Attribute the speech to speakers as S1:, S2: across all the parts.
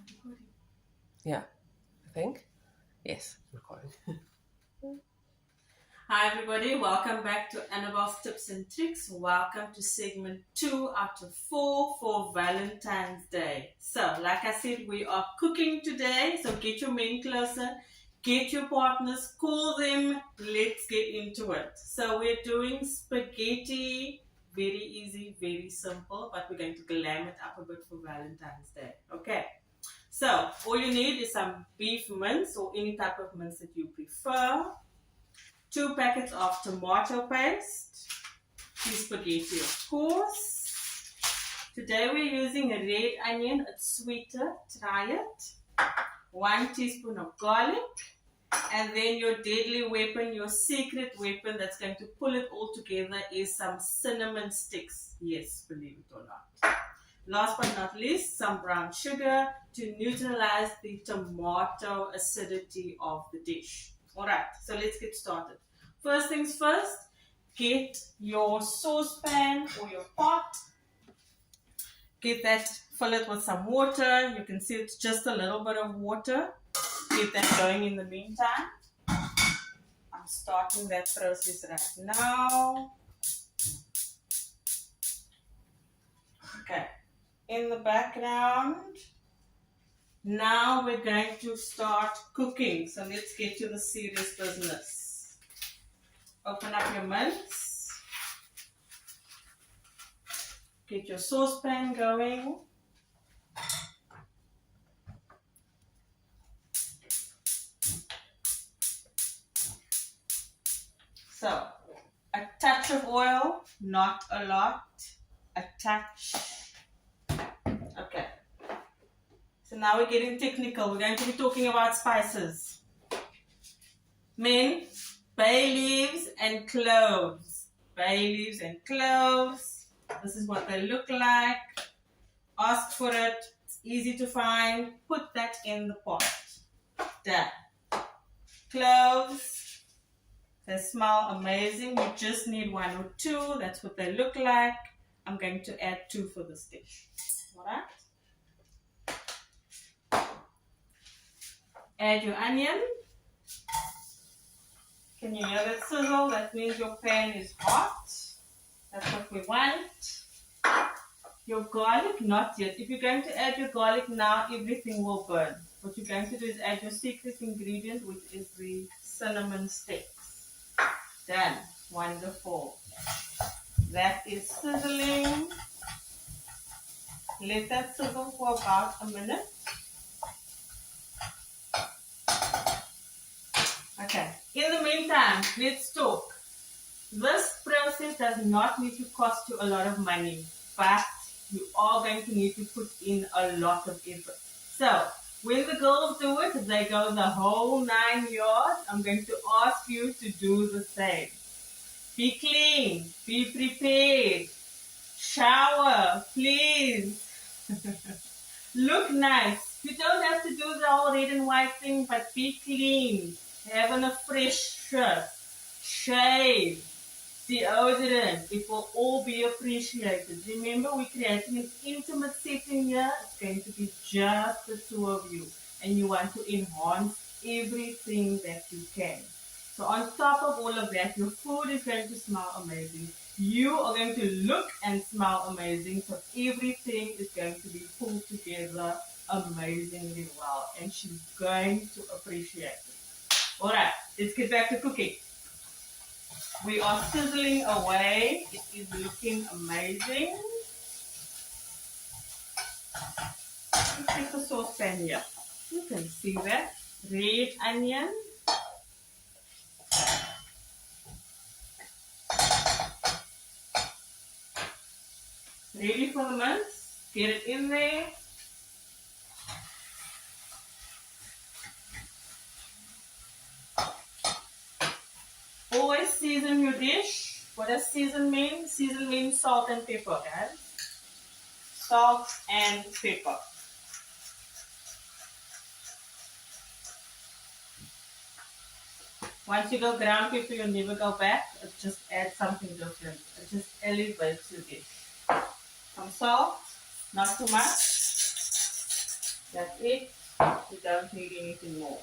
S1: Recording.
S2: Yeah, I think. Yes, recording.
S1: Hi everybody, welcome back to Annabel's Tips and Tricks. Welcome to segment 2 out of 4 for Valentine's Day. So, like I said, we are cooking today. So get your men closer, get your partners, call them, let's get into it. So we're doing spaghetti, very easy, very simple, but we're going to glam it up a bit for Valentine's Day. Okay. So, all you need is some beef mince or any type of mince that you prefer, 2 packets of tomato paste, the spaghetti of course. Today we're using a red onion, it's sweeter, try it. 1 teaspoon of garlic, and then your deadly weapon, your secret weapon that's going to pull it all together is some cinnamon sticks. Yes, believe it or not. Last but not least, some brown sugar to neutralize the tomato acidity of the dish. Alright, so let's get started. First things first, get your saucepan or your pot. Get that, fill it with some water. You can see it's just a little bit of water. Get that going in the meantime. I'm starting that process right now. Okay. In the background, now we're going to start cooking. So let's get to the serious business. Open up your mince. Get your saucepan going. So, a touch of oil, not a lot. A touch. Okay. So now we're getting technical. We're going to be talking about spices. Men, bay leaves and cloves. Bay leaves and cloves. This is what they look like. Ask for it. It's easy to find. Put that in the pot. Done. Cloves. They smell amazing. You just need 1 or 2. That's what they look like. I'm going to add 2 for this dish. Alright? Add your onion. Can you hear that sizzle? That means your pan is hot. That's what we want. Your garlic, not yet. If you're going to add your garlic now, everything will burn. What you're going to do is add your secret ingredient, which is the cinnamon sticks. Done. Wonderful. That is sizzling. Let that sizzle for about a minute. Okay. In the meantime, let's talk. This process does not need to cost you a lot of money, but you are going to need to put in a lot of effort. So, when the girls do it, they go the whole 9 yards. I'm going to ask you to do the same. Be clean. Be prepared. Shower, please. Look nice. You don't have to do the whole red and white thing, but be clean. Have on a fresh shirt. Shave. Deodorant. It will all be appreciated. Remember, we're creating an intimate setting here. It's going to be just the 2 of you. And you want to enhance everything that you can. So on top of all of that, your food is going to smell amazing. You are going to look and smell amazing. So everything is going to be pulled together amazingly well. And she's going to appreciate it. Alright, let's get back to cooking. We are sizzling away. It is looking amazing. Let's take the saucepan here. You can see that. Red onion. Ready for the mince. Get it in there. Always season your dish. What does season mean? Season means salt and pepper, guys. Salt and pepper. Once you go ground pepper, you'll never go back. Just add something different. It just elevates your dish. Some salt, not too much. That's it. You don't need anything more.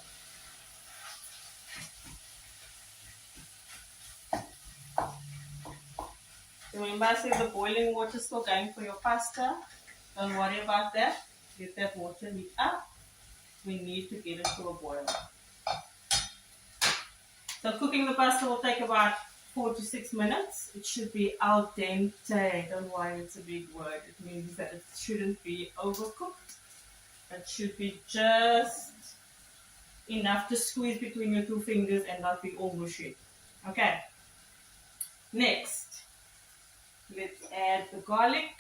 S1: Remember I said the boiling water is still going for your pasta. Don't worry about that. Get that water heat up. We need to get it to a boil. So cooking the pasta will take about 4 to 6 minutes. It should be al dente. Don't worry, it's a big word. It means that it shouldn't be overcooked. It should be just enough to squeeze between your two fingers and not be all mushy. Okay. Next, let's add the garlic.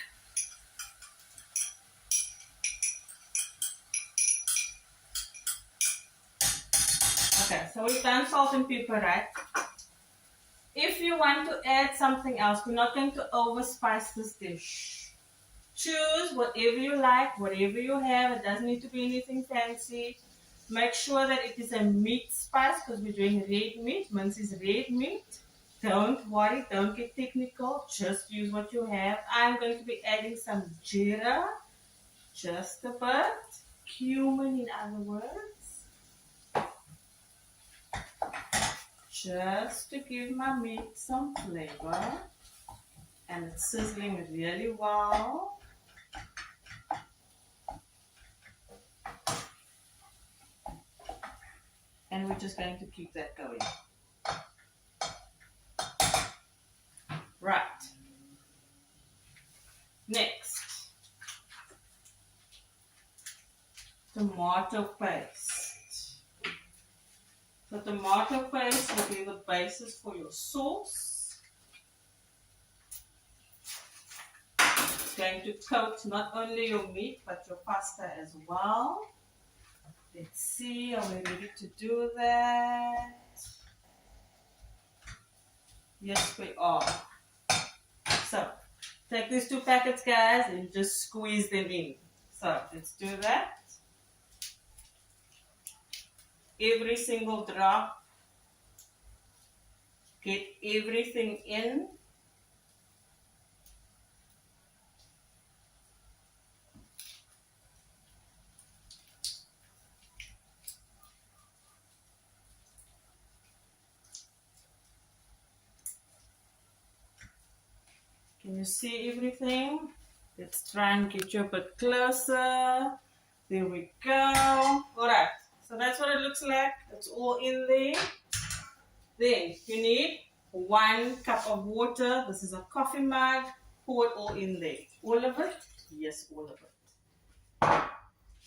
S1: Okay, so we've done salt and pepper, right? If you want to add something else, we're not going to overspice this dish. Choose whatever you like, whatever you have. It doesn't need to be anything fancy. Make sure that it is a meat spice because we're doing red meat. Mince is red meat. Don't worry, don't get technical. Just use what you have. I'm going to be adding some jeera, just a bit. Cumin, in other words. Just to give my meat some flavor. And it's sizzling really well. And we're just going to keep that going. Right. Next, tomato paste. So tomato paste will be the basis for your sauce. It's going to coat not only your meat but your pasta as well. Let's see, are we ready to do that? Yes, we are. So, take these 2 packets, guys, and just squeeze them in. So, let's do that. Every single drop. Get everything in. Can you see everything? Let's try and get you a bit closer. There we go. Alright, so that's what it looks like. It's all in there. Then you need 1 cup of water. This is a coffee mug. Pour it all in there. All of it? Yes, all of it.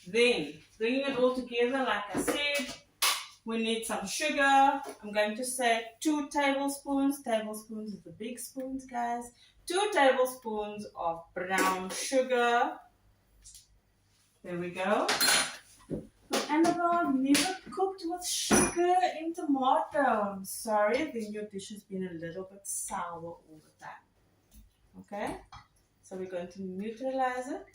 S1: Then, bringing it all together, like I said, we need some sugar. I'm going to say 2 tablespoons. Tablespoons is the big spoons, guys. 2 tablespoons of brown sugar. There we go. But Annabel, I've never cooked with sugar in tomato. I'm sorry, then your dish has been a little bit sour all the time. Okay? So we're going to neutralize it.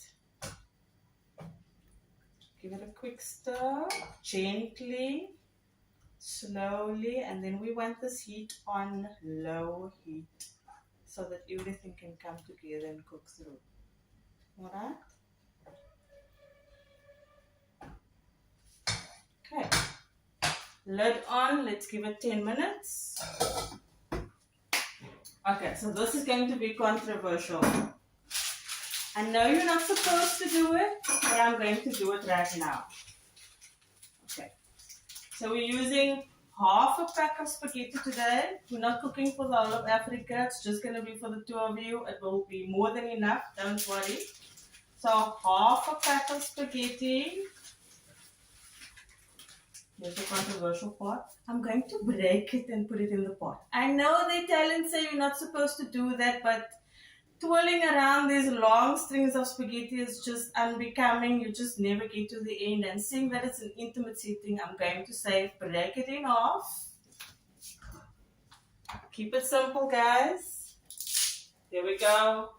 S1: Give it a quick stir, gently, slowly, and then we want this heat on low heat so that everything can come together and cook through. Alright? Okay. Lid on, let's give it 10 minutes. Okay, so this is going to be controversial. I know you're not supposed to do it, but I'm going to do it right now. Okay. So we're using half a pack of spaghetti today. We're not cooking for the whole of Africa. It's just going to be for the 2 of you. It will be more than enough. Don't worry. So half a pack of spaghetti. Here's the controversial part. I'm going to break it and put it in the pot. I know the Italians say you're not supposed to do that, but twirling around these long strings of spaghetti is just unbecoming. You just never get to the end. And seeing that it's an intimate setting, I'm going to say break it in half. Keep it simple, guys. There we go.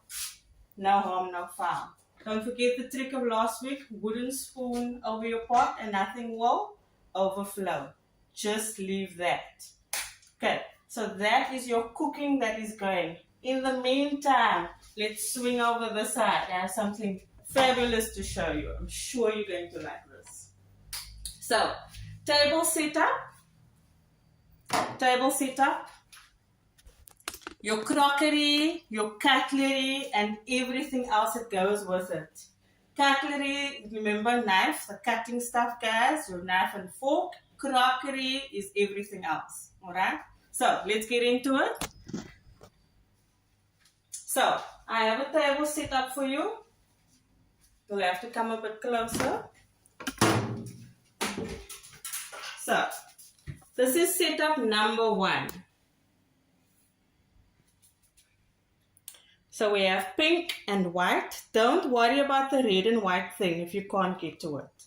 S1: No harm, no foul. Don't forget the trick of last week. Wooden spoon over your pot and nothing will overflow. Just leave that. Okay, so that is your cooking that is going. In the meantime, let's swing over the side. I have something fabulous to show you. I'm sure you're going to like this. So, table setup, your crockery, your cutlery, and everything else that goes with it. Cutlery, remember knife, the cutting stuff, guys, your knife and fork. Crockery is everything else, all right? So, let's get into it. So, I have a table set up for you. You'll have to come a bit closer. So, this is setup number 1. So we have pink and white. Don't worry about the red and white thing if you can't get to it.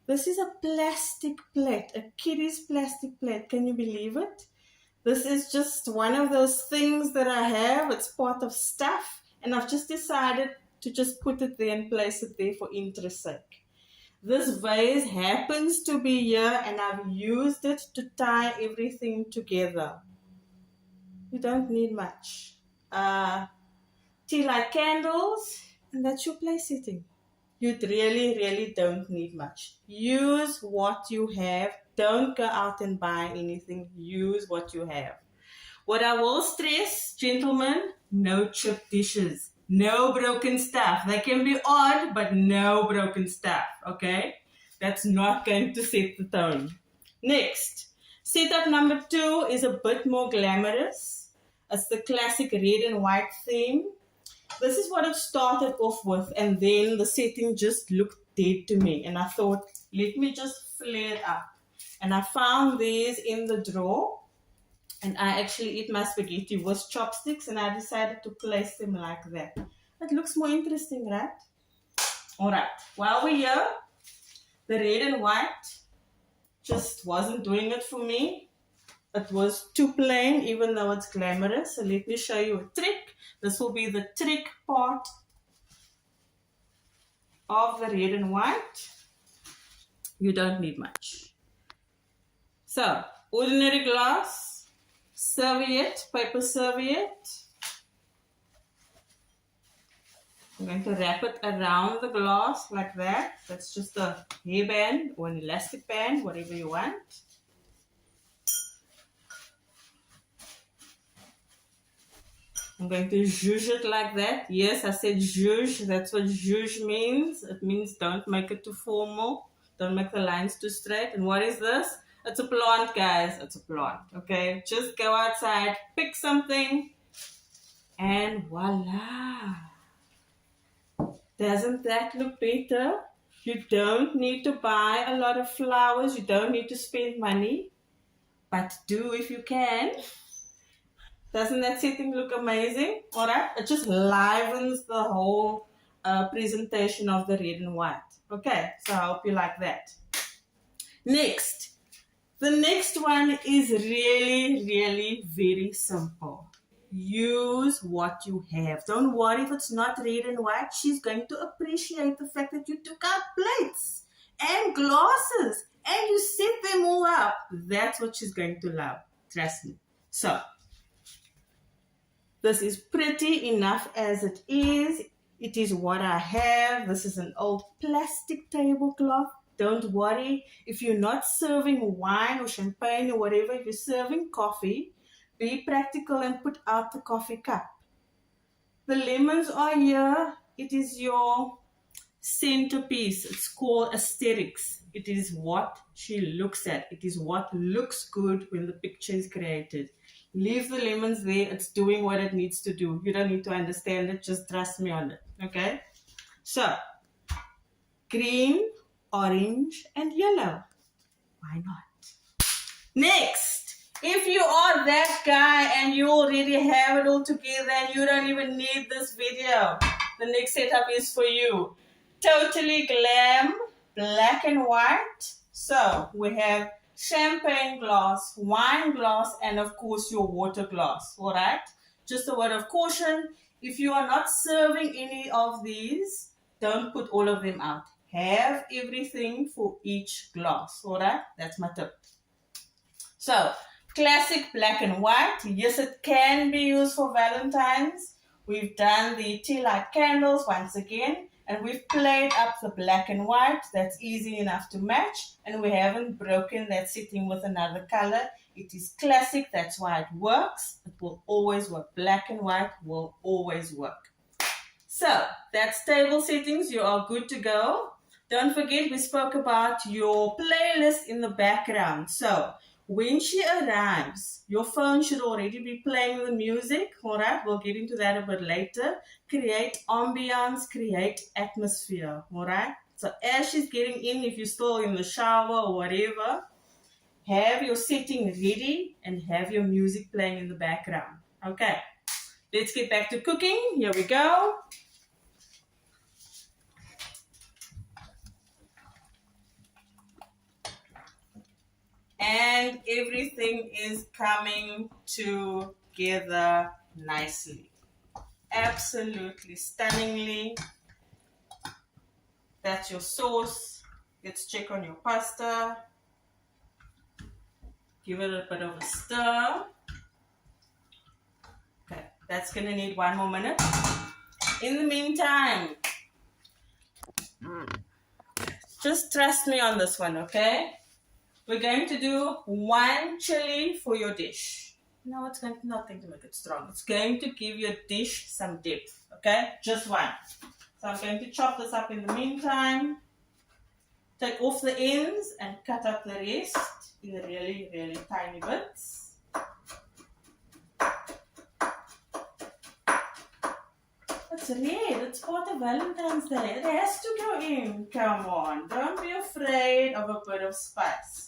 S1: This is a plastic plate, a kiddie's plastic plate. Can you believe it? This is just one of those things that I have. It's part of stuff. And I've just decided to just put it there and place it there for interest's sake. This vase happens to be here and I've used it to tie everything together. You don't need much. Tea light candles, and that's your place setting. You really don't need much. Use what you have. Don't go out and buy anything. Use what you have. What I will stress, gentlemen, no chipped dishes. No broken stuff. They can be odd, but no broken stuff, okay? That's not going to set the tone. Next, setup number 2 is a bit more glamorous. It's the classic red and white theme. This is what it started off with, and then the setting just looked dead to me. And I thought, let me just flare it up. And I found these in the drawer. And I actually eat my spaghetti with chopsticks, and I decided to place them like that. It looks more interesting, right? Alright, while we're here, the red and white just wasn't doing it for me. It was too plain, even though it's glamorous. So let me show you a trick. This will be the trick part of the red and white. You don't need much. So, ordinary glass, serviette, paper serviette. I'm going to wrap it around the glass like that. That's just a hairband or an elastic band, whatever you want. I'm going to zhuzh it like that. Yes, I said zhuzh. That's what zhuzh means. It means don't make it too formal. Don't make the lines too straight. And what is this? It's a plant, guys. It's a plant. Okay? Just go outside, pick something, and voila. Doesn't that look better? You don't need to buy a lot of flowers. You don't need to spend money. But do if you can. Doesn't that setting look amazing? Alright, it just livens the whole presentation of the red and white. Okay, so I hope you like that. Next, the next one is really very simple. Use what you have. Don't worry if it's not red and white. She's going to appreciate the fact that you took out plates and glasses and you set them all up. That's what she's going to love. Trust me. So, this is pretty enough as it is. It is what I have. This is an old plastic tablecloth. Don't worry. If you're not serving wine or champagne or whatever, if you're serving coffee, be practical and put out the coffee cup. The lemons are here. It is your centerpiece. It's called aesthetics. It is what she looks at. It is what looks good when the picture is created. Leave the lemons there. It's doing what it needs to do. You don't need to understand it. Just trust me on it. Okay? So, green, orange, and yellow. Why not? Next, if you are that guy and you already have it all together and you don't even need this video, the next setup is for you. Totally glam, black and white. So, we have champagne glass, wine glass, and of course your water glass. Alright? Just a word of caution. If you are not serving any of these, don't put all of them out. Have everything for each glass. Alright? That's my tip. So, classic black and white. Yes, it can be used for Valentine's. We've done the tea light candles once again. And we've played up the black and white. That's easy enough to match. And we haven't broken that setting with another color. It is classic. That's why it works. It will always work. Black and white will always work. So that's table settings. You are good to go. Don't forget we spoke about your playlist in the background. So when she arrives, your phone should already be playing the music. All right, we'll get into that a bit later. Create ambience, create atmosphere. All right. So as she's getting in, if you're still in the shower or whatever, have your setting ready and have your music playing in the background. Okay, let's get back to cooking. Here we go. And everything is coming together nicely. Absolutely stunningly. That's your sauce. Let's check on your pasta. Give it a bit of a stir. Okay, that's gonna need 1 more minute. In the meantime, just trust me on this one, okay? We're going to do 1 chili for your dish. No, it's not going to make it strong. It's going to give your dish some depth, okay? Just 1. So I'm going to chop this up in the meantime. Take off the ends and cut up the rest in really, really tiny bits. It's red. It's part of Valentine's Day. It has to go in. Come on. Don't be afraid of a bit of spice.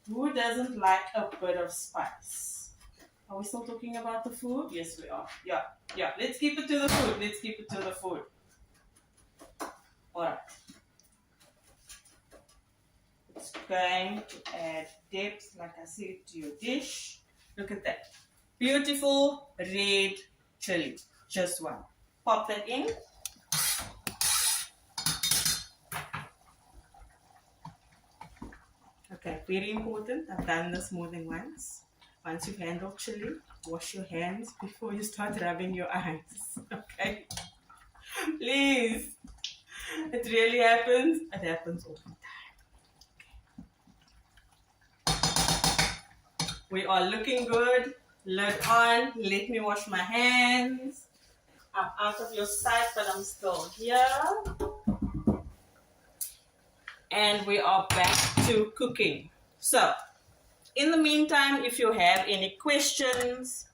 S1: Who doesn't like a bit of spice? Are we still talking about the food? Yes, we are. Yeah. Let's keep it to the food. Alright. It's going to add depth, like I said, to your dish. Look at that. Beautiful red chili. Just 1. Pop that in. Okay, very important. I've done this more than once. Once you've handled chili, wash your hands before you start rubbing your eyes. Okay? Please. It really happens. It happens all the time. We are looking good. Lid on. Let me wash my hands. I'm out of your sight, but I'm still here. And we are back to cooking. So, in the meantime, if you have any questions,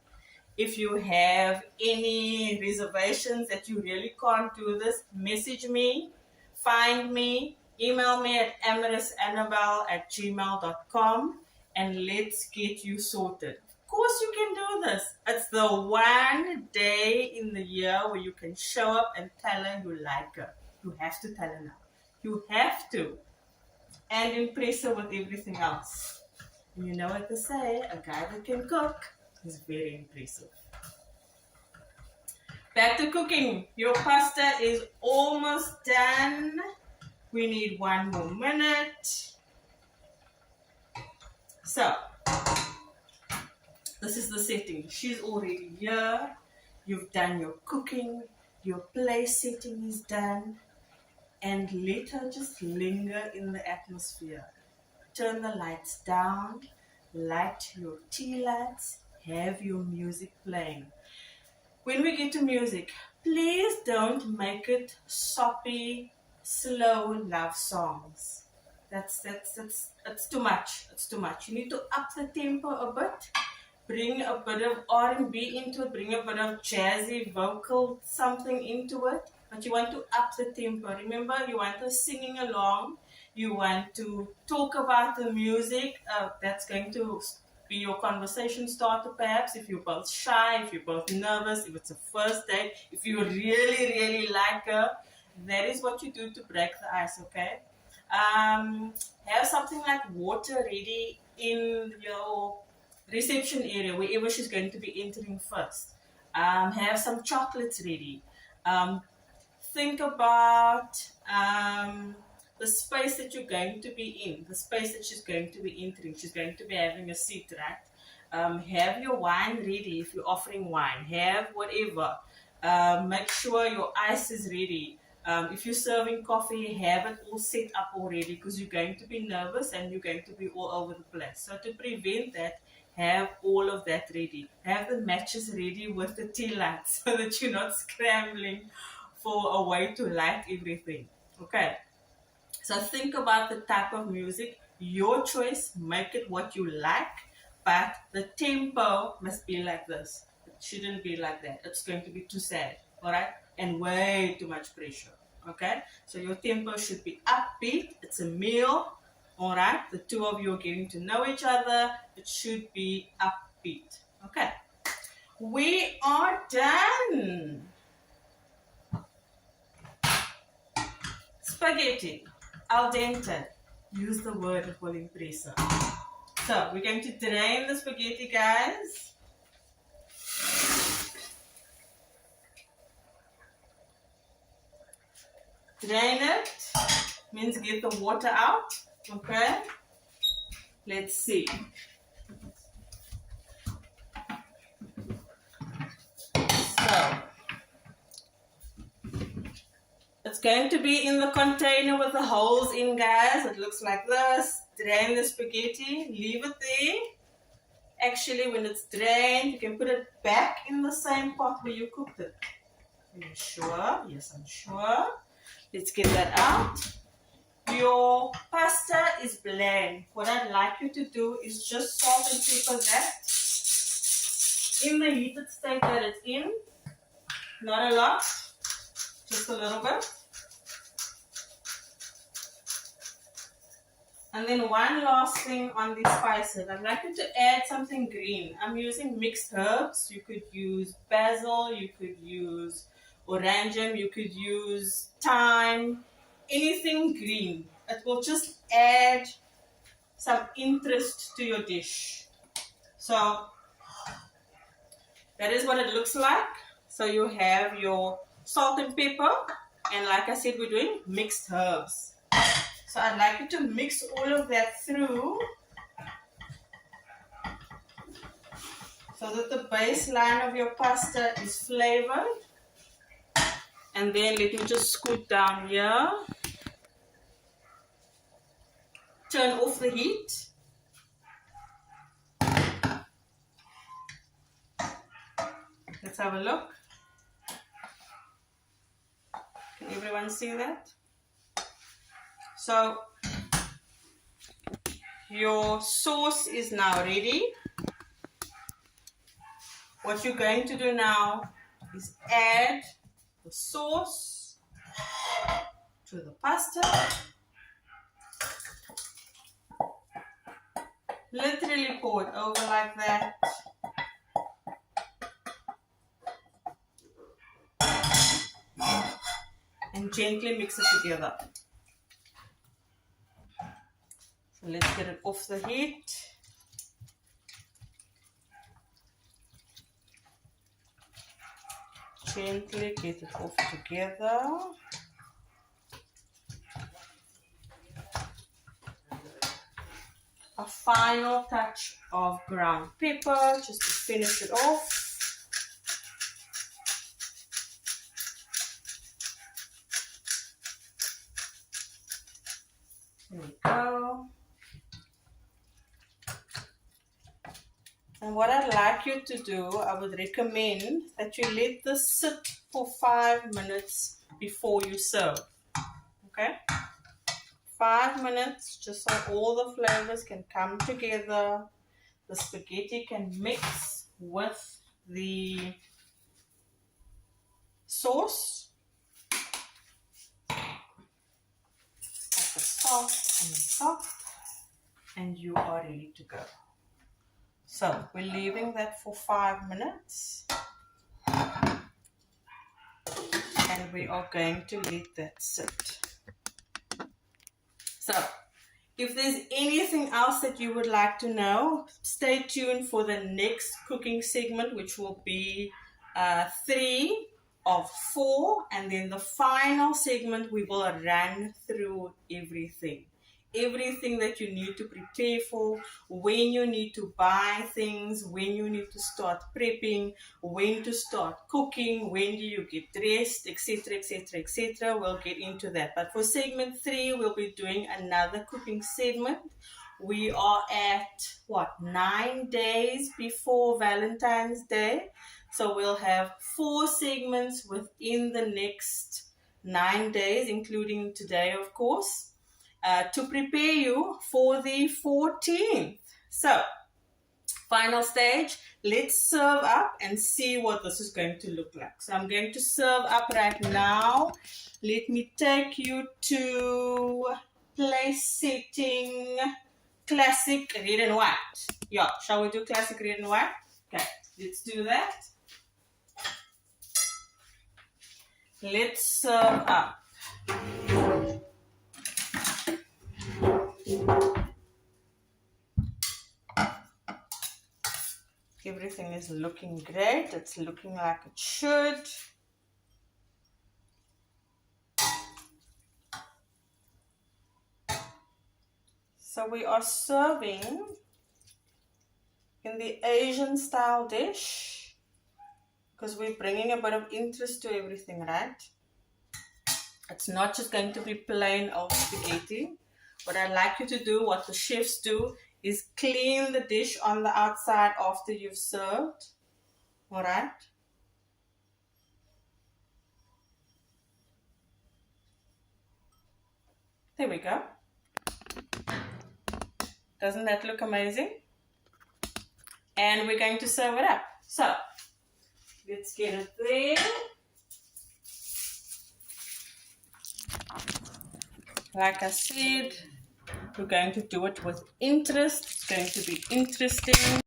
S1: if you have any reservations that you really can't do this, message me, find me, email me at amorousannabel@gmail.com, and let's get you sorted. Of course you can do this. It's the one day in the year where you can show up and tell her you like her. You have to tell her now. You have to. And impress her with everything else. And you know what they say, a guy that can cook is very impressive. Back to cooking. Your pasta is almost done. We need 1 more minute. So, this is the setting. She's already here. You've done your cooking. Your place setting is done. And let her just linger in the atmosphere. Turn the lights down, light your tea lights, have your music playing. When we get to music, please don't make it soppy, slow love songs. That's too much. It's too much. You need to up the tempo a bit. Bring a bit of R&B into it. Bring a bit of jazzy vocal something into it. But you want to up the tempo. Remember, you want her singing along. You want to talk about the music. That's going to be your conversation starter, perhaps. If you're both shy, if you're both nervous, if it's a first date, if you really, really like her, that is what you do to break the ice, okay? Have something like water ready in your reception area, wherever she's going to be entering first. Have some chocolates ready. Think about the space that you're going to be in, the space that she's going to be entering. She's going to be having a seat, right? Have your wine ready if you're offering wine. Have whatever. Make sure your ice is ready. If you're serving coffee, have it all set up already because you're going to be nervous and you're going to be all over the place. So to prevent that, have all of that ready. Have the matches ready with the tea lights so that you're not scrambling for a way to light everything. Okay. So think about the type of music, your choice, make it what you like, but the tempo must be like this. It shouldn't be like that. It's going to be too sad, all right? And way too much pressure, okay? So your tempo should be upbeat. It's a meal, all right? The two of you are getting to know each other. It should be upbeat, okay? We are done. Spaghetti, al dente. Use the word, it will impress her. So we're going to drain the spaghetti, guys. Drain it means get the water out. Okay. Let's see. So it's going to be in the container with the holes in, guys. It looks like this. Drain the spaghetti, leave it there. Actually, when it's drained, you can put it back in the same pot where you cooked it. Are you sure? Yes, I'm sure. Let's get that out. Your pasta is bland. What I'd like you to do is just salt and pepper that in the heated state that it's in. Not a lot, just a little bit. And then one last thing on these spices. I'd like you to add something green. I'm using mixed herbs. You could use basil, you could use orangeum, you could use thyme, anything green. It will just add some interest to your dish. So that is what it looks like. So you have your salt and pepper, and like I said, we're doing mixed herbs. So I'd like you to mix all of that through so that the baseline of your pasta is flavored. And then let me just scoot down here. Turn off the heat. Let's have a look. Can everyone see that? So your sauce is now ready. What you're going to do now is add the sauce to the pasta. Literally pour it over like that. And gently mix it together. So let's get it off the heat. Gently get it off together. A final touch of ground pepper just to finish it off. There we go. And what I'd like you to do, I would recommend that you let this sit for 5 minutes before you serve. Okay? 5 minutes, just so all the flavors can come together. The spaghetti can mix with the sauce. At the soft and soft. And you are ready to go. So we're leaving that for 5 minutes. And we are going to let that sit. So, if there's anything else that you would like to know, stay tuned for the next cooking segment, which will be 3 of 4. And then the final segment, we will run through everything. everything that you need to prepare for, when you need to buy things, when you need to start prepping, when to start cooking, when do you get dressed, etc, etc, etc. We'll get into that. But for segment 3, we'll be doing another cooking segment. We are at, 9 days before Valentine's Day. So we'll have 4 segments within the next 9 days, including today, of course, to prepare you for the 14th. So, final stage, let's serve up and see what this is going to look like. So I'm going to serve up right now. Let me take you to place setting classic red and white. Yeah, shall we do classic red and white? Okay, let's do that. Let's serve up. Everything is looking great. It's looking like it should. So we are serving in the Asian style dish because we're bringing a bit of interest to everything, right? It's not just going to be plain old spaghetti. What I like you to do, what the chefs do, is clean the dish on the outside after you've served. All right? There we go. Doesn't that look amazing? And we're going to serve it up. So, let's get it there. Like I said, we're going to do it with interest. It's going to be interesting.